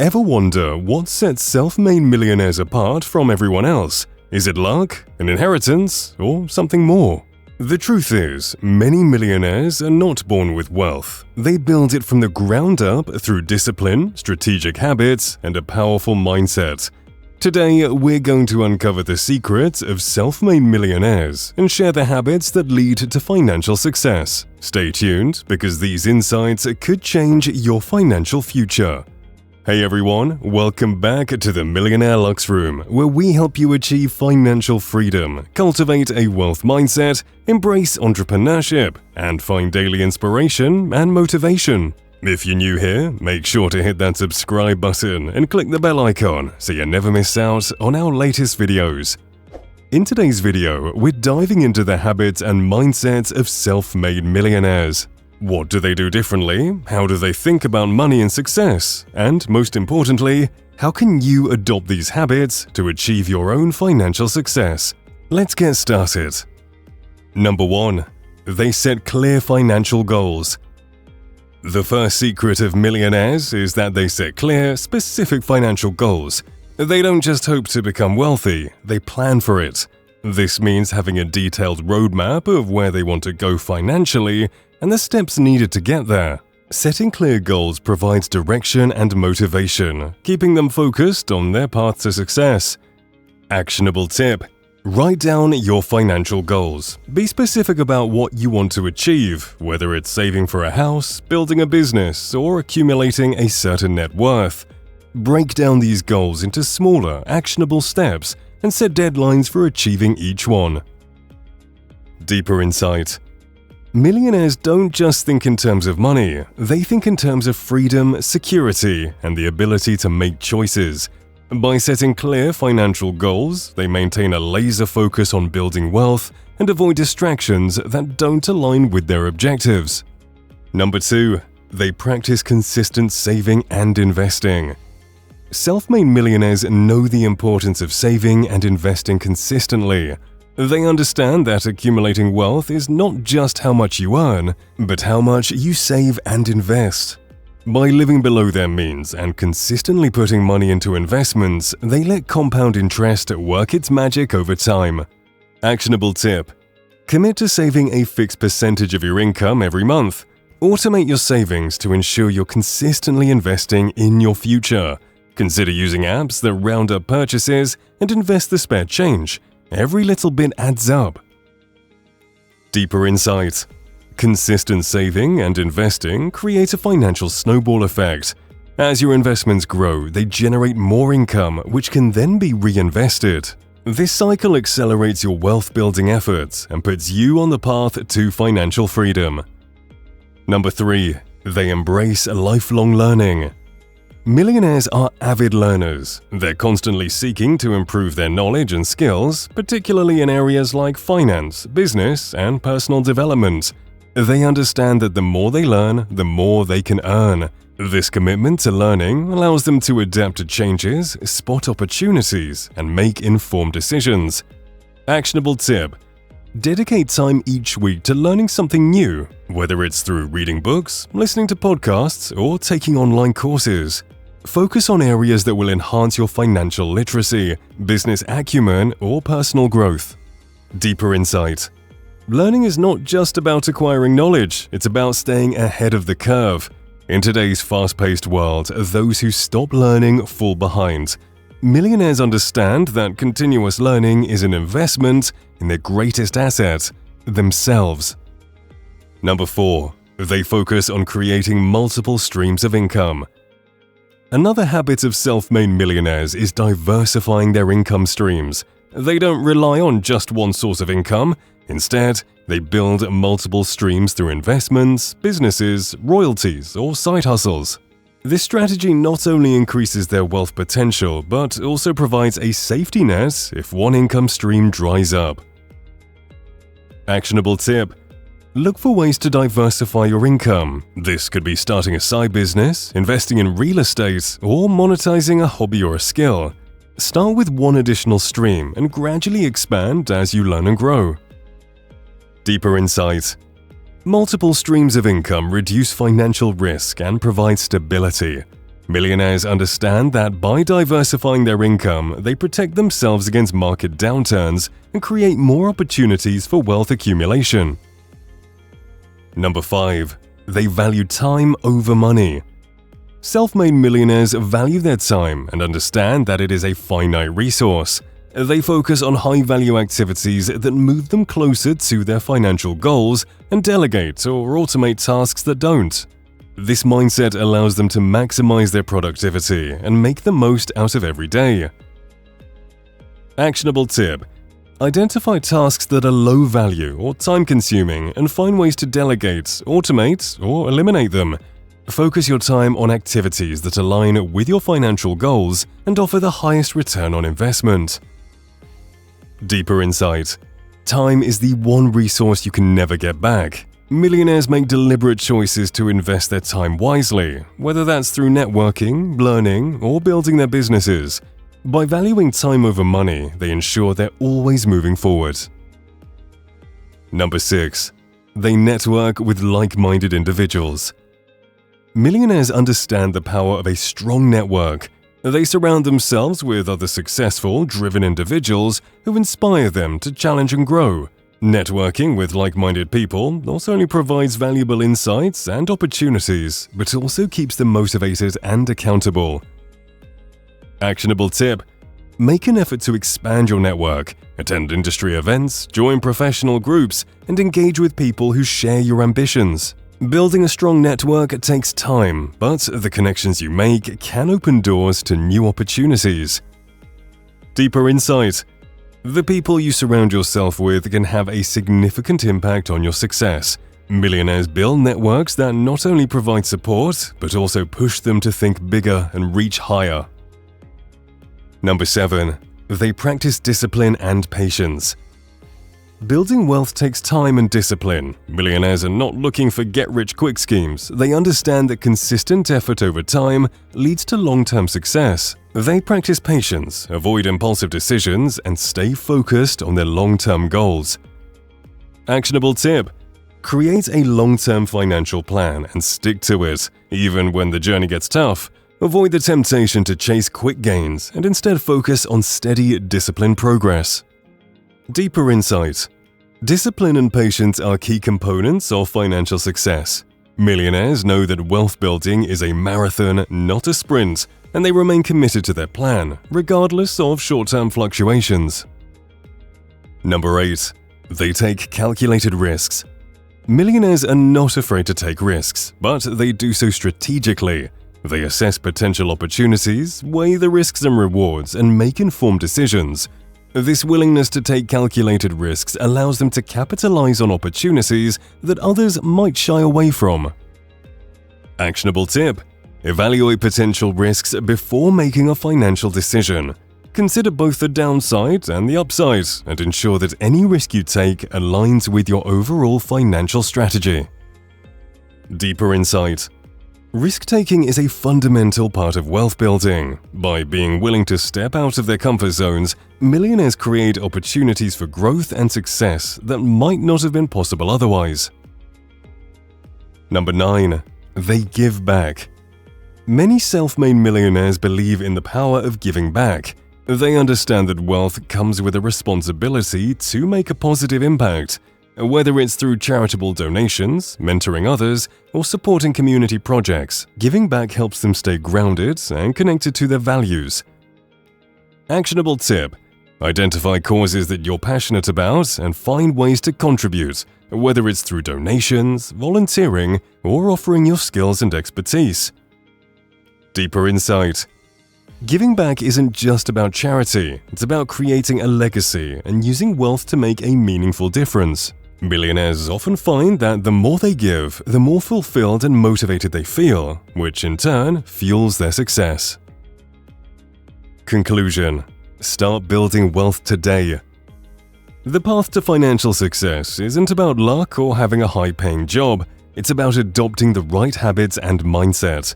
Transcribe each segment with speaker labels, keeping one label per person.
Speaker 1: Ever wonder what sets self-made millionaires apart from everyone else? Is it luck, an inheritance, or something more? The truth is, many millionaires are not born with wealth. They build it from the ground up through discipline, strategic habits, and a powerful mindset. Today, we're going to uncover the secrets of self-made millionaires and share the habits that lead to financial success. Stay tuned, because these insights could change your financial future. Hey everyone, welcome back to the Millionaire Luxe Room, where we help you achieve financial freedom, cultivate a wealth mindset, embrace entrepreneurship, and find daily inspiration and motivation. If you're new here, make sure to hit that subscribe button and click the bell icon so you never miss out on our latest videos. In today's video, we're diving into the habits and mindsets of self-made millionaires. What do they do differently? How do they think about money and success? And most importantly, how can you adopt these habits to achieve your own financial success? Let's get started. Number 1. They set clear financial goals. The first secret of millionaires is that they set clear, specific financial goals. They don't just hope to become wealthy, they plan for it. This means having a detailed roadmap of where they want to go financially and the steps needed to get there. Setting clear goals provides direction and motivation, keeping them focused on their path to success. Actionable tip: write down your financial goals. Be specific about what you want to achieve, whether it's saving for a house, building a business, or accumulating a certain net worth. Break down these goals into smaller, actionable steps and set deadlines for achieving each one. Deeper insight: millionaires don't just think in terms of money, they think in terms of freedom, security, and the ability to make choices. By setting clear financial goals, they maintain a laser focus on building wealth and avoid distractions that don't align with their objectives. Number 2. They practice consistent saving and investing. Self-made millionaires know the importance of saving and investing consistently. They understand that accumulating wealth is not just how much you earn, but how much you save and invest. By living below their means and consistently putting money into investments, they let compound interest work its magic over time. Actionable tip: commit to saving a fixed percentage of your income every month. Automate your savings to ensure you're consistently investing in your future. Consider using apps that round up purchases and invest the spare change. Every little bit adds up. Deeper insight: consistent saving and investing create a financial snowball effect. As your investments grow, they generate more income, which can then be reinvested. This cycle accelerates your wealth-building efforts and puts you on the path to financial freedom. Number 3. They embrace lifelong learning. Millionaires are avid learners. They're constantly seeking to improve their knowledge and skills, particularly in areas like finance, business, and personal development. They understand that the more they learn, the more they can earn. This commitment to learning allows them to adapt to changes, spot opportunities, and make informed decisions. Actionable tip: dedicate time each week to learning something new, whether it's through reading books, listening to podcasts, or taking online courses. Focus on areas that will enhance your financial literacy, business acumen, or personal growth. Deeper insight: learning is not just about acquiring knowledge, it's about staying ahead of the curve. In today's fast-paced world, those who stop learning fall behind. Millionaires understand that continuous learning is an investment in their greatest asset, themselves. Number 4. They focus on creating multiple streams of income. Another habit of self-made millionaires is diversifying their income streams. They don't rely on just one source of income. Instead, they build multiple streams through investments, businesses, royalties, or side hustles. This strategy not only increases their wealth potential, but also provides a safety net if one income stream dries up. Actionable tip: look for ways to diversify your income. This could be starting a side business, investing in real estate, or monetizing a hobby or a skill. Start with one additional stream and gradually expand as you learn and grow. Deeper insight: multiple streams of income reduce financial risk and provide stability. Millionaires understand that by diversifying their income, they protect themselves against market downturns and create more opportunities for wealth accumulation. Number 5. They value time over money. Self-made millionaires value their time and understand that it is a finite resource. They focus on high-value activities that move them closer to their financial goals and delegate or automate tasks that don't. This mindset allows them to maximize their productivity and make the most out of every day. Actionable tip: identify tasks that are low value or time-consuming and find ways to delegate, automate, or eliminate them. Focus your time on activities that align with your financial goals and offer the highest return on investment. Deeper insight: time is the one resource you can never get back. Millionaires make deliberate choices to invest their time wisely, whether that's through networking, learning, or building their businesses. By valuing time over money, they ensure they're always moving forward. Number 6. They network with like-minded individuals. Millionaires understand the power of a strong network. They surround themselves with other successful, driven individuals who inspire them to challenge and grow. Networking with like-minded people not only provides valuable insights and opportunities, but also keeps them motivated and accountable. Actionable tip: make an effort to expand your network, attend industry events, join professional groups, and engage with people who share your ambitions. Building a strong network takes time, but the connections you make can open doors to new opportunities. Deeper insight: the people you surround yourself with can have a significant impact on your success. Millionaires build networks that not only provide support, but also push them to think bigger and reach higher. Number 7. They practice discipline and patience. Building wealth takes time and discipline. Millionaires are not looking for get-rich-quick schemes. They understand that consistent effort over time leads to long-term success. They practice patience, avoid impulsive decisions, and stay focused on their long-term goals. Actionable tip: create a long-term financial plan and stick to it. Even when the journey gets tough, avoid the temptation to chase quick gains and instead focus on steady, disciplined progress. Deeper insight: discipline and patience are key components of financial success. Millionaires know that wealth building is a marathon, not a sprint, and they remain committed to their plan, regardless of short-term fluctuations. Number 8. They take calculated risks. Millionaires are not afraid to take risks, but they do so strategically. They assess potential opportunities, weigh the risks and rewards, and make informed decisions. This willingness to take calculated risks allows them to capitalize on opportunities that others might shy away from. Actionable tip: evaluate potential risks before making a financial decision. Consider both the downside and the upside, and ensure that any risk you take aligns with your overall financial strategy. Deeper insight: risk-taking is a fundamental part of wealth building. By being willing to step out of their comfort zones, millionaires create opportunities for growth and success that might not have been possible otherwise. Number 9. They give back. Many self-made millionaires believe in the power of giving back. They understand that wealth comes with a responsibility to make a positive impact. Whether it's through charitable donations, mentoring others, or supporting community projects, giving back helps them stay grounded and connected to their values. Actionable tip: identify causes that you're passionate about and find ways to contribute, whether it's through donations, volunteering, or offering your skills and expertise. Deeper insight: giving back isn't just about charity, it's about creating a legacy and using wealth to make a meaningful difference. Millionaires often find that the more they give, the more fulfilled and motivated they feel, which in turn fuels their success. Conclusion: start building wealth today. The path to financial success isn't about luck or having a high-paying job, it's about adopting the right habits and mindset.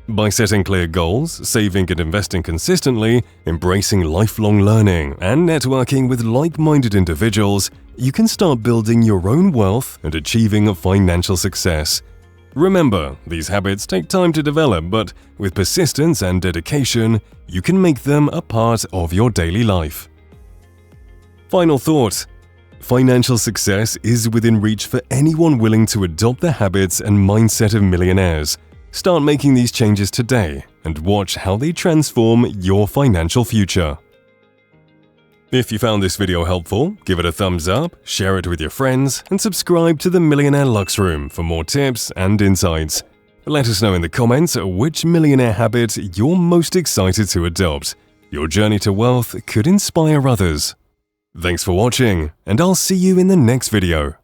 Speaker 1: By setting clear goals, saving and investing consistently, embracing lifelong learning, and networking with like-minded individuals, you can start building your own wealth and achieving financial success. Remember, these habits take time to develop, but with persistence and dedication, you can make them a part of your daily life. Final thought: financial success is within reach for anyone willing to adopt the habits and mindset of millionaires. Start making these changes today and watch how they transform your financial future. If you found this video helpful, give it a thumbs up, share it with your friends, and subscribe to the Millionaire Luxe Room for more tips and insights. Let us know in the comments which millionaire habit you're most excited to adopt. Your journey to wealth could inspire others. Thanks for watching, and I'll see you in the next video.